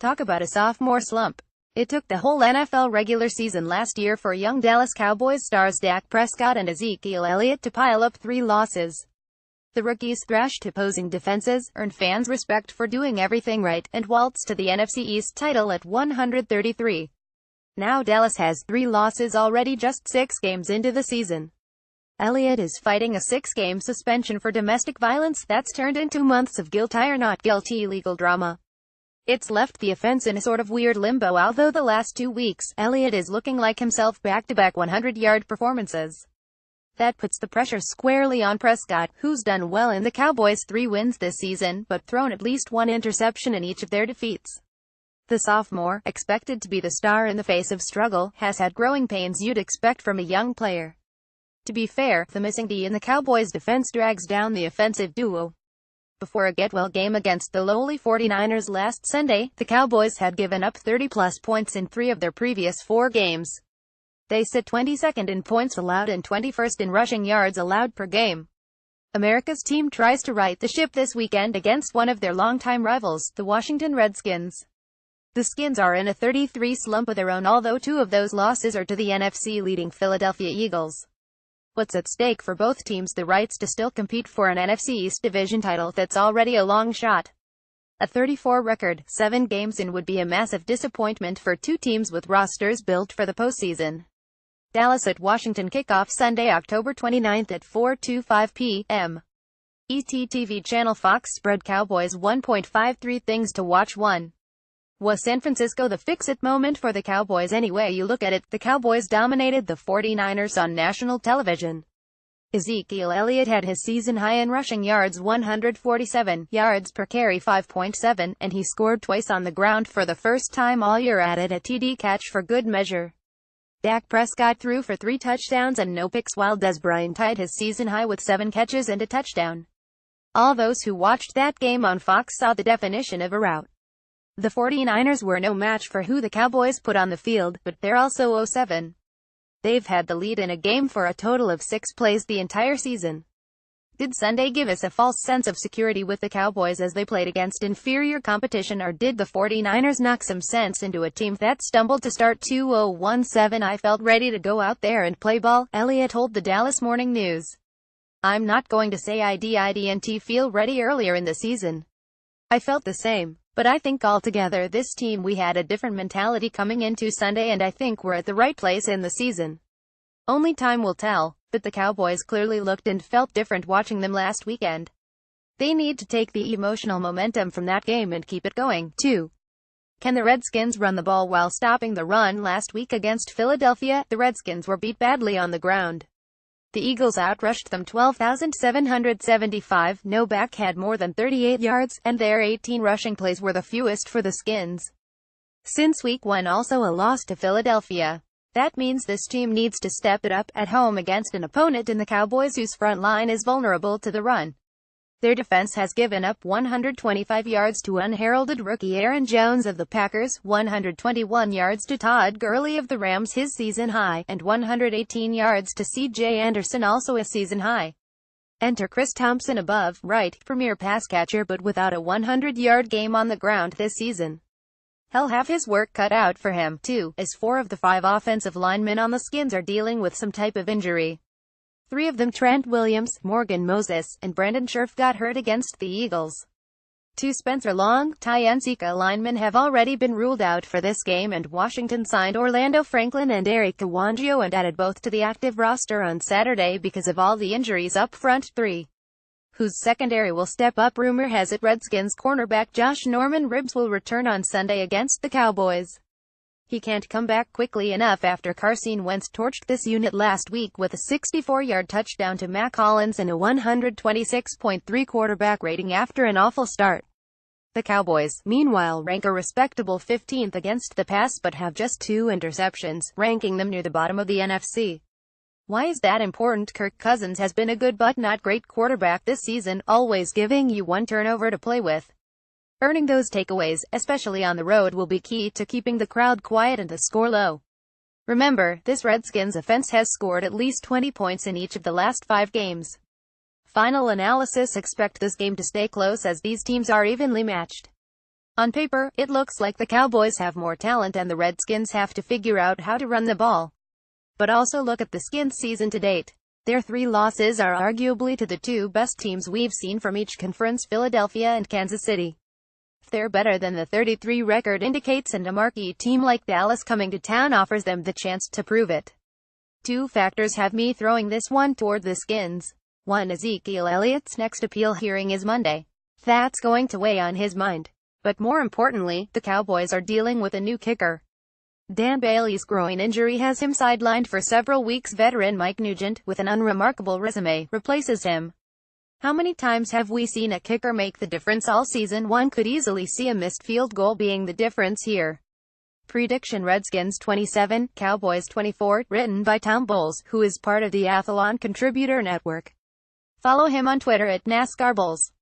Talk about a sophomore slump. It took the whole NFL regular season last year for young Dallas Cowboys stars Dak Prescott and Ezekiel Elliott to pile up 3 losses. The rookies thrashed opposing defenses, earned fans' respect for doing everything right, and waltzed to the NFC East title at 133. Now Dallas has 3 losses already, just 6 games into the season. Elliott is fighting a 6-game suspension for domestic violence that's turned into months of guilty or not guilty legal drama. It's left the offense in a sort of weird limbo, although the last 2 weeks, Elliott is looking like himself, back-to-back 100-yard performances. That puts the pressure squarely on Prescott, who's done well in the Cowboys' 3 wins this season, but thrown at least 1 interception in each of their defeats. The sophomore, expected to be the star in the face of struggle, has had growing pains you'd expect from a young player. To be fair, the missing D in the Cowboys' defense drags down the offensive duo. Before a get-well game against the lowly 49ers last Sunday, the Cowboys had given up 30-plus points in 3 of their previous 4 games. They sit 22nd in points allowed and 21st in rushing yards allowed per game. America's team tries to right the ship this weekend against one of their longtime rivals, the Washington Redskins. The Skins are in a 33 slump of their own, although 2 of those losses are to the NFC-leading Philadelphia Eagles. What's at stake for both teams? The rights to still compete for an NFC East division title that's already a long shot. A 34 record, 7 games in would be a massive disappointment for 2 teams with rosters built for the postseason. Dallas at Washington, kickoff Sunday, October 29th at 4:25 p.m. ET channel. Fox spread Cowboys 1.53 things to watch. 1. Was San Francisco the fix-it moment for the Cowboys? Any way you look at it, the Cowboys dominated the 49ers on national television. Ezekiel Elliott had his season high in rushing yards, 147, yards per carry 5.7, and he scored twice on the ground for the first time all year, added a TD catch for good measure. Dak Prescott threw for 3 touchdowns and no picks, while Des Bryant tied his season high with 7 catches and a touchdown. All those who watched that game on Fox saw the definition of a rout. The 49ers were no match for who the Cowboys put on the field, but they're also 0-7. They've had the lead in a game for a total of 6 plays the entire season. Did Sunday give us a false sense of security with the Cowboys as they played against inferior competition, or did the 49ers knock some sense into a team that stumbled to start 2-0-1-7? I felt ready to go out there and play ball, Elliott told the Dallas Morning News. I'm not going to say I didn't feel ready earlier in the season. I felt the same. But I think altogether this team, we had a different mentality coming into Sunday, and I think we're at the right place in the season. Only time will tell, but the Cowboys clearly looked and felt different watching them last weekend. They need to take the emotional momentum from that game and keep it going. 2. Can the Redskins run the ball while stopping the run? Last week against Philadelphia, the Redskins were beat badly on the ground. The Eagles outrushed them 12,775, no back had more than 38 yards, and their 18 rushing plays were the fewest for the Skins. Since Week 1, also a loss to Philadelphia. That means this team needs to step it up at home against an opponent in the Cowboys whose front line is vulnerable to the run. Their defense has given up 125 yards to unheralded rookie Aaron Jones of the Packers, 121 yards to Todd Gurley of the Rams, his season high, and 118 yards to C.J. Anderson, also a season high. Enter Chris Thompson, above, right, premier pass catcher, but without a 100-yard game on the ground this season. He'll have his work cut out for him, too, as 4 of the 5 offensive linemen on the Skins are dealing with some type of injury. 3 of them, Trent Williams, Morgan Moses, and Brandon Scherf, got hurt against the Eagles. 2 Spencer Long, Ty Nsika linemen have already been ruled out for this game, and Washington signed Orlando Franklin and Eric Kawangio and added both to the active roster on Saturday because of all the injuries up front. 3. Whose secondary will step up? Rumor has it Redskins cornerback Josh Norman-Ribs will return on Sunday against the Cowboys. He can't come back quickly enough after Carson Wentz torched this unit last week with a 64-yard touchdown to Mac Hollins and a 126.3 quarterback rating after an awful start. The Cowboys, meanwhile, rank a respectable 15th against the pass but have just 2 interceptions, ranking them near the bottom of the NFC. Why is that important? Kirk Cousins has been a good but not great quarterback this season, always giving you 1 turnover to play with. Earning those takeaways, especially on the road, will be key to keeping the crowd quiet and the score low. Remember, this Redskins offense has scored at least 20 points in each of the last 5 games. Final analysis: expect this game to stay close as these teams are evenly matched. On paper, it looks like the Cowboys have more talent and the Redskins have to figure out how to run the ball. But also look at the Skins' season to date. Their 3 losses are arguably to the 2 best teams we've seen from each conference, Philadelphia and Kansas City. If they're better than the 33 record indicates, and a marquee team like Dallas coming to town offers them the chance to prove it. 2 factors have me throwing this one toward the Skins. 1. Ezekiel Elliott's next appeal hearing is Monday. That's going to weigh on his mind. But more importantly, the Cowboys are dealing with a new kicker. Dan Bailey's groin injury has him sidelined for several weeks. Veteran Mike Nugent, with an unremarkable resume, replaces him. How many times have we seen a kicker make the difference all season? One could easily see a missed field goal being the difference here. Prediction: Redskins 27, Cowboys 24, written by Tom Bowles, who is part of the Athlon Contributor Network. Follow him on Twitter at NASCAR Bowles.